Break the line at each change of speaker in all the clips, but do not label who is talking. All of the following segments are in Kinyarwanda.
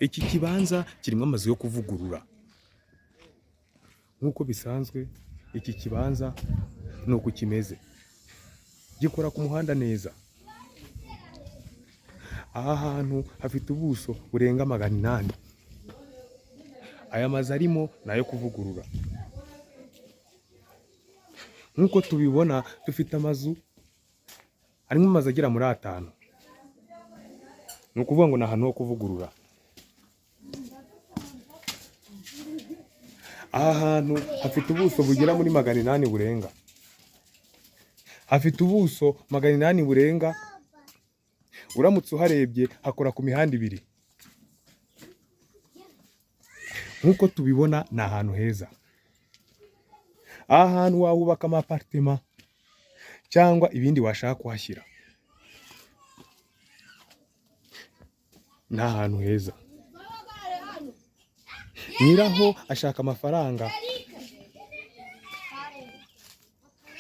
Iki kibanza kirimo amazu yo kuvugurura. Nk'uko bisanzwe iki kibanza ni uku kimeze, gikora ku muhanda neza. Aha hantu hafite ubuso burenga 800. Aya mazu arimo ni ayo kuvugurura. Nk'uko tubibona dufite amazu, harimo amazu agera muri 5. Ni ukuvuga ngo ni ahantu ho kuvugurura. Aha hantu hafite ubuso bugera muri 800 burenga. Hafite ubuso 800 burenga. Uramutse uharebye hakora ku mihanda 2. Nk'uko tubibona ni ahantu heza. Aha hantu wahubaka amapartema cyangwa ibindi washaka kuhashyira. Ni ahantu heza. Nyiraho ashaka amafaranga,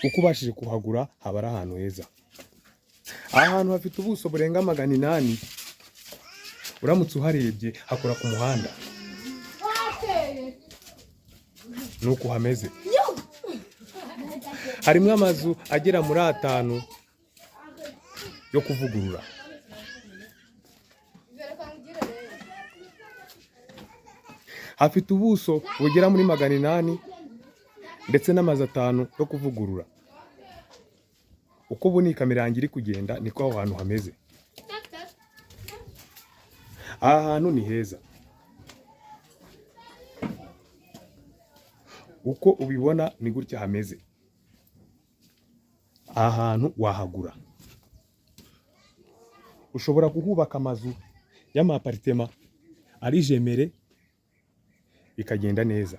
uko ubashije kuhagura haba ari ahantu heza. Aha hantu hafite ubuso burenga 800. Uramutse uharebye hakora ku muhanda. Nuko hameze. Harimo amazu agera muri 5 yo kuvugurura. Hafite ubuso bugera muri 800 ndetse n'amazu 5 yo kuvugurura. Uko ubona kamera yanjye iri kugenda niko aho hantu hameze. Aha hantu ni heza. Uko ubibona ni gutya hameze. Aha hantu wahagura. Ushobora kuhubaka amazu y'amapartema ari jemere bikagenda neza.